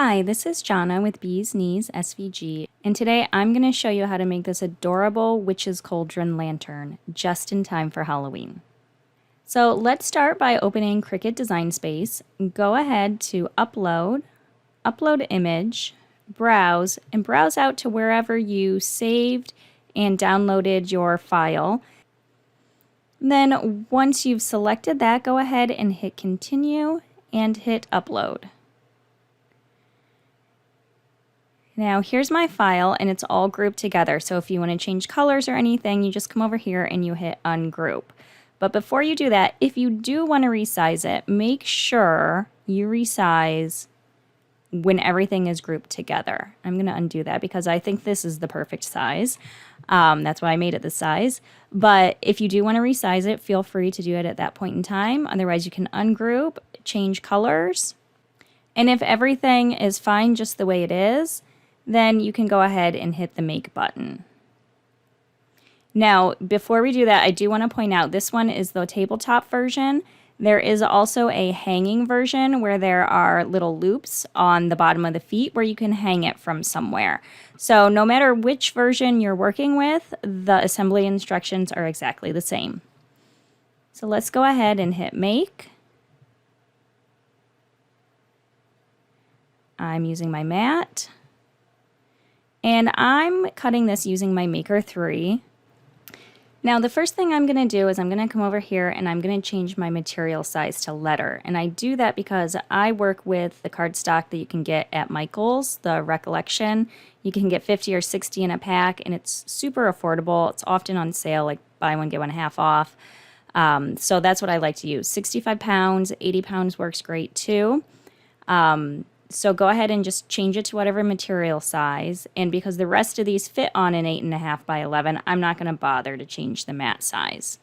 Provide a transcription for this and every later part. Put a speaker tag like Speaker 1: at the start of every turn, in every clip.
Speaker 1: Hi, this is Jonna with Bees Knees SVG, and today I'm going to show you how to make this adorable Witch's Cauldron lantern just in time for Halloween. So let's start by opening Cricut Design Space. Go ahead to Upload, Upload Image, Browse, and browse out to wherever you saved and downloaded your file. Then once you've selected that, go ahead and hit Continue and hit Upload. Now here's my file and it's all grouped together, so if you want to change colors or anything, you just come over here and you hit Ungroup. But before you do that, if you do want to resize it, make sure you resize when everything is grouped together. I'm going to undo that because I think this is the perfect size. That's why I made it this size. But if you do want to resize it, feel free to do it at that point in time. Otherwise, you can ungroup, change colors. And if everything is fine just the way it is, then you can go ahead and hit the Make button. Now, before we do that, I do want to point out this one is the tabletop version. There is also a hanging version where there are little loops on the bottom of the feet where you can hang it from somewhere. So no matter which version you're working with, the assembly instructions are exactly the same. So let's go ahead and hit Make. I'm using my mat. And I'm cutting this using my Maker 3. Now the first thing I'm going to do is I'm going to come over here and I'm going to change my material size to letter. And I do that because I work with the cardstock that you can get at Michael's, the Recollection. You can get 50 or 60 in a pack and it's super affordable. It's often on sale, like buy one, get one half off. So that's what I like to use. 65 pounds, 80 pounds works great too. So go ahead and just change it to whatever material size. And because the rest of these fit on an 8.5 by 11, I'm not going to bother to change the mat size.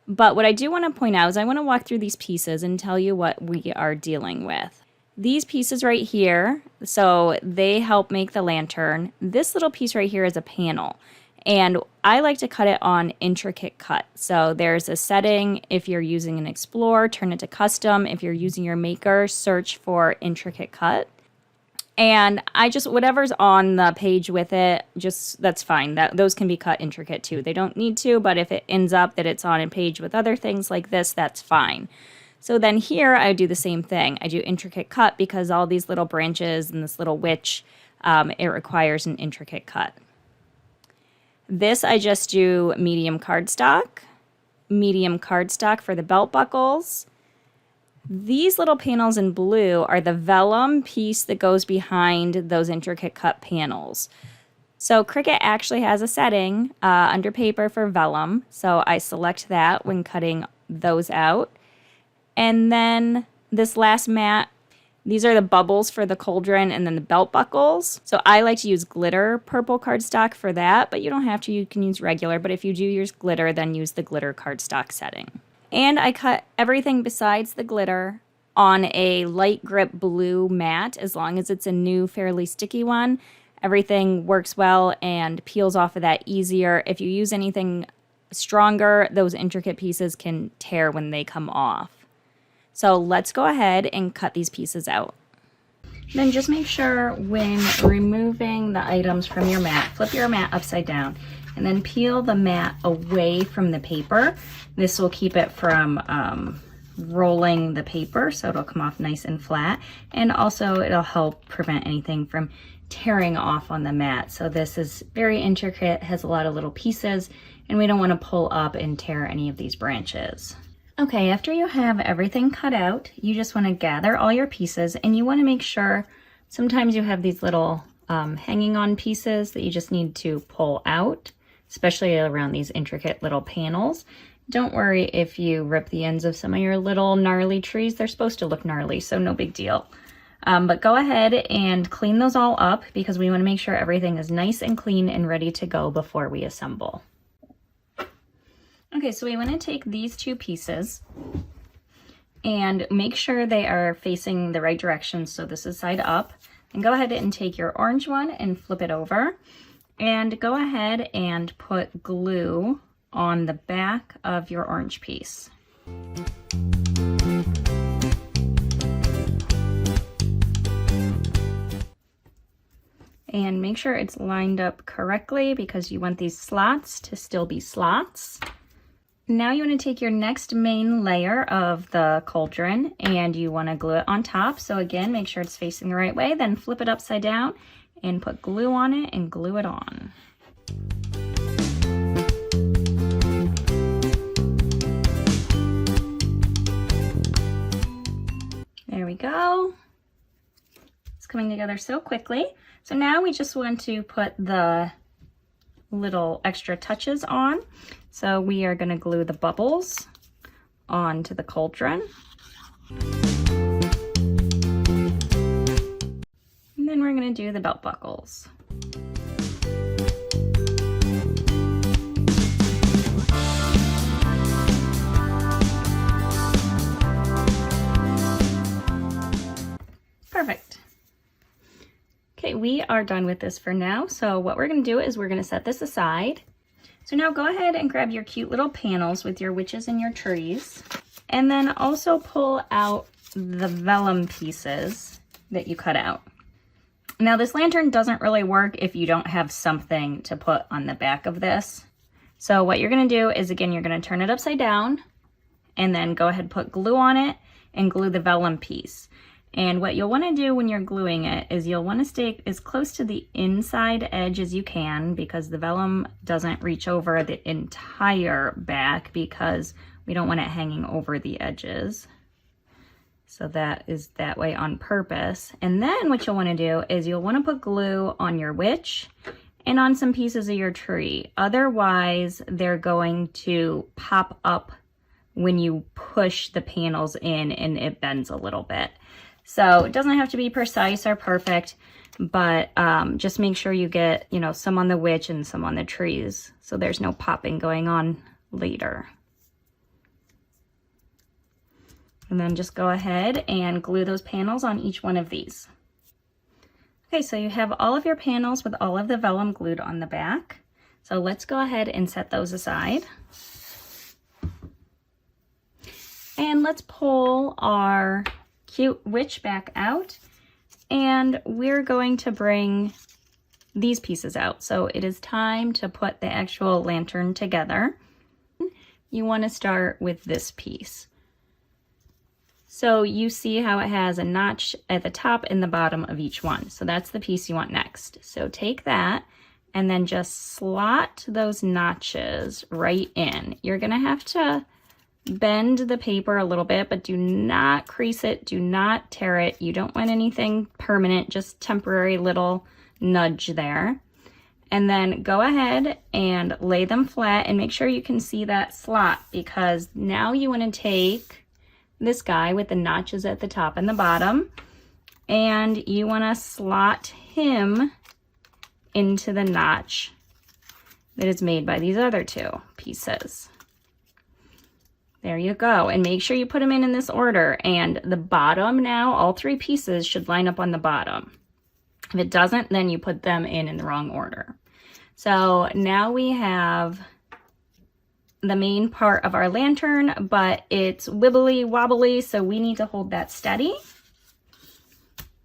Speaker 1: But what I do want to point out is I want to walk through these pieces and tell you what we are dealing with. These pieces right here, so they help make the lantern. This little piece right here is a panel. And I like to cut it on intricate cut. So there's a setting. If you're using an Explore, turn it to custom. If you're using your Maker, search for intricate cut. And I just, whatever's on the page with it, just, that's fine. Those can be cut intricate too. They don't need to, but if it ends up that it's on a page with other things like this, that's fine. So then here I do the same thing. I do intricate cut because all these little branches and this little witch, it requires an intricate cut. This I just do medium cardstock for the belt buckles. These little panels in blue are the vellum piece that goes behind those intricate cut panels. So Cricut actually has a setting under paper for vellum, so I select that when cutting those out. And then this last mat, these are the bubbles for the cauldron and then the belt buckles. So I like to use glitter purple cardstock for that, but you don't have to. You can use regular, but if you do use glitter, then use the glitter cardstock setting. And I cut everything besides the glitter on a light grip blue mat, as long as it's a new, fairly sticky one. Everything works well and peels off of that easier. If you use anything stronger, those intricate pieces can tear when they come off. So let's go ahead and cut these pieces out. Then just make sure when removing the items from your mat, flip your mat upside down and then peel the mat away from the paper. This will keep it from rolling the paper, so it'll come off nice and flat. And also it'll help prevent anything from tearing off on the mat. So this is very intricate, has a lot of little pieces, and we don't want to pull up and tear any of these branches. Okay, after you have everything cut out, you just want to gather all your pieces and you want to make sure, sometimes you have these little hanging on pieces that you just need to pull out, especially around these intricate little panels. Don't worry if you rip the ends of some of your little gnarly trees. They're supposed to look gnarly, so no big deal. But go ahead and clean those all up because we want to make sure everything is nice and clean and ready to go before we assemble. Okay, so we want to take these two pieces and make sure they are facing the right direction. So this is side up. And go ahead and take your orange one and flip it over. And go ahead and put glue on the back of your orange piece. And make sure it's lined up correctly because you want these slots to still be slots. Now you want to take your next main layer of the cauldron and you want to glue it on top. So again, make sure it's facing the right way, then flip it upside down and put glue on it and glue it on. There we go. It's coming together so quickly. So now we just want to put the little extra touches on. So we are going to glue the bubbles onto the cauldron. And then we're going to do the belt buckles. Perfect. Okay, we are done with this for now. So what we're going to do is we're going to set this aside. So now go ahead and grab your cute little panels with your witches and your trees. And then also pull out the vellum pieces that you cut out. Now this lantern doesn't really work if you don't have something to put on the back of this. So what you're going to do is, again, you're going to turn it upside down and then go ahead and put glue on it and glue the vellum piece. And what you'll want to do when you're gluing it is you'll want to stay as close to the inside edge as you can, because the vellum doesn't reach over the entire back because we don't want it hanging over the edges. So that is that way on purpose. And then what you'll want to do is you'll want to put glue on your witch and on some pieces of your tree. Otherwise, they're going to pop up when you push the panels in and it bends a little bit. So it doesn't have to be precise or perfect, but just make sure you get, you know, some on the witch and some on the trees so there's no popping going on later. And then just go ahead and glue those panels on each one of these. Okay, so you have all of your panels with all of the vellum glued on the back. So let's go ahead and set those aside. And let's pull our cute witch back out, and we're going to bring these pieces out. So it is time to put the actual lantern together. You want to start with this piece. So you see how it has a notch at the top and the bottom of each one. So that's the piece you want next. So take that and then just slot those notches right in. You're going to have to bend the paper a little bit, but do not crease it, do not tear it. You don't want anything permanent, just temporary little nudge there. And then go ahead and lay them flat and make sure you can see that slot, because now you want to take this guy with the notches at the top and the bottom, and you want to slot him into the notch that is made by these other two pieces. There you go. And make sure you put them in this order. And the bottom now, all three pieces should line up on the bottom. If it doesn't, then you put them in the wrong order. So now we have the main part of our lantern, but it's wibbly wobbly, so we need to hold that steady.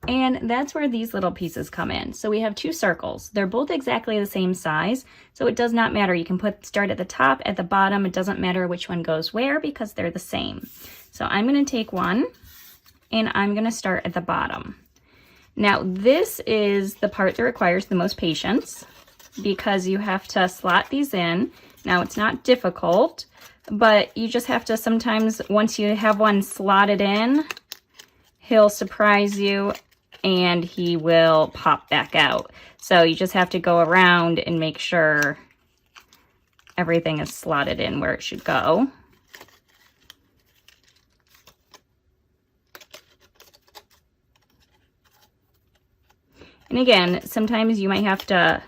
Speaker 1: And that's where these little pieces come in. So we have two circles. They're both exactly the same size, so it does not matter. You can start at the top, at the bottom. It doesn't matter which one goes where because they're the same. So I'm going to take one and I'm going to start at the bottom. Now this is the part that requires the most patience because you have to slot these in. Now it's not difficult, but you just have to sometimes, once you have one slotted in, he'll surprise you and he will pop back out. So you just have to go around and make sure everything is slotted in where it should go. And again, sometimes you might have to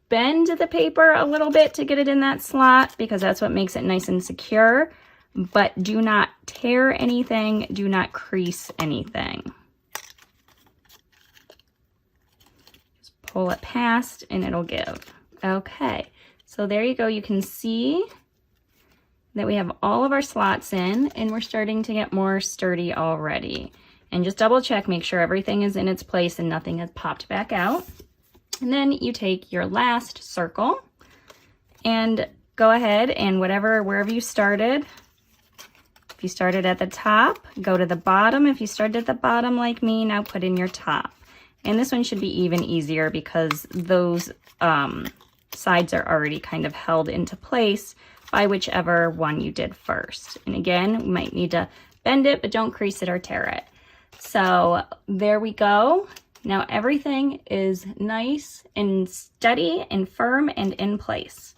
Speaker 1: bend the paper a little bit to get it in that slot because that's what makes it nice and secure. But do not tear anything, do not crease anything. Just pull it past and it'll give. Okay, so there you go. You can see that we have all of our slots in and we're starting to get more sturdy already. And just double check, make sure everything is in its place and nothing has popped back out. And then you take your last circle and go ahead and wherever you started, if you started at the top, go to the bottom. If you started at the bottom like me, now put in your top. And this one should be even easier because those sides are already kind of held into place by whichever one you did first. And again, you might need to bend it, but don't crease it or tear it. So there we go. Now everything is nice and steady and firm and in place.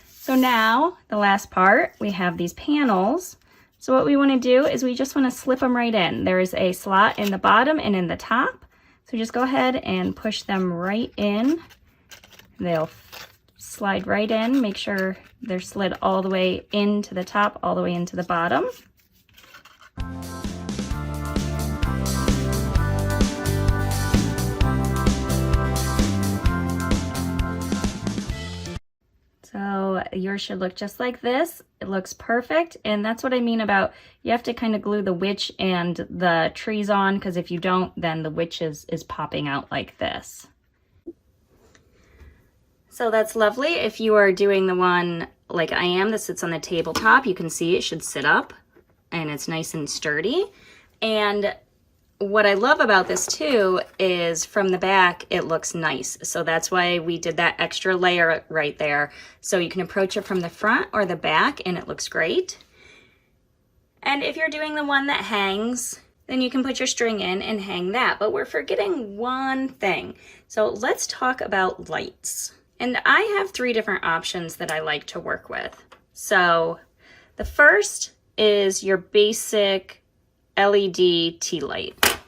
Speaker 1: So now the last part, we have these panels. So what we want to do is we just want to slip them right in. There's a slot in the bottom and in the top. So just go ahead and push them right in. They'll slide right in. Make sure they're slid all the way into the top, all the way into the bottom. So yours should look just like this. It looks perfect. And that's what I mean about you have to kind of glue the witch and the trees on, because if you don't, then the witch is popping out like this. So that's lovely. If you are doing the one like I am that sits on the tabletop, you can see it should sit up and it's nice and sturdy. And what I love about this too is from the back, it looks nice. So that's why we did that extra layer right there. So you can approach it from the front or the back and it looks great. And if you're doing the one that hangs, then you can put your string in and hang that. But we're forgetting one thing. So let's talk about lights. And I have 3 different options that I like to work with. So the first is your basic LED tea light.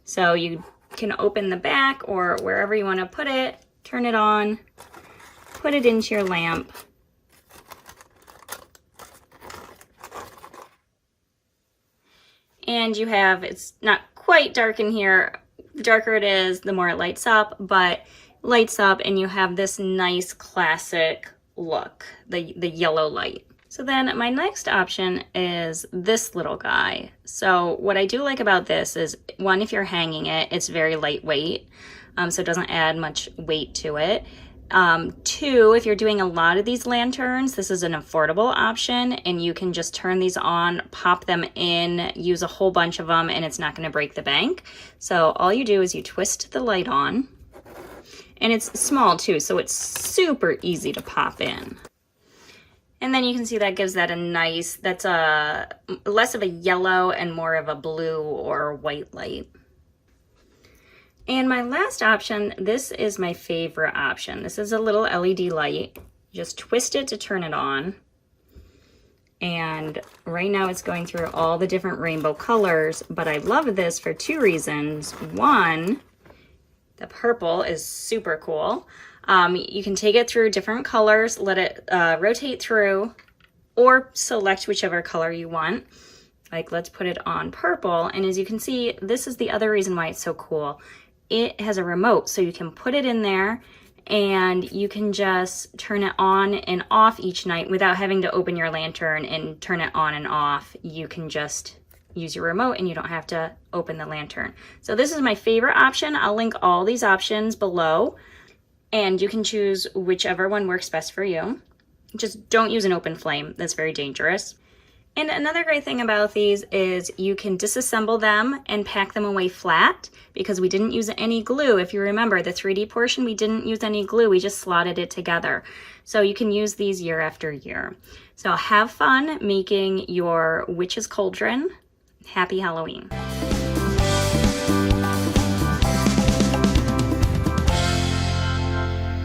Speaker 1: So you can open the back or wherever you want to put it, turn it on, put it into your lamp. And you have, it's not quite dark in here. The darker it is, the more it lights up, but lights up and you have this nice classic look, the yellow light. So then my next option is this little guy. So what I do like about this is, one, if you're hanging it, it's very lightweight, so it doesn't add much weight to it. 2, if you're doing a lot of these lanterns, this is an affordable option and you can just turn these on, pop them in, use a whole bunch of them, and it's not going to break the bank. So all you do is you twist the light on, and it's small too, so it's super easy to pop in. And then you can see that gives that a nice, that's a less of a yellow and more of a blue or white light. And my last option, this is my favorite option. This is a little LED light. Just twist it to turn it on. And right now it's going through all the different rainbow colors, but I love this for 2 reasons. One, the purple is super cool. You can take it through different colors, let it rotate through, or select whichever color you want. Like, let's put it on purple. And as you can see, this is the other reason why it's so cool. It has a remote, so you can put it in there and you can just turn it on and off each night without having to open your lantern and turn it on and off. You can just use your remote and you don't have to open the lantern. So this is my favorite option. I'll link all these options below, and you can choose whichever one works best for you. Just don't use an open flame. That's very dangerous. And another great thing about these is you can disassemble them and pack them away flat, because we didn't use any glue. If you remember the 3D portion, we didn't use any glue. We just slotted it together. So you can use these year after year. So have fun making your witch's cauldron. Happy Halloween.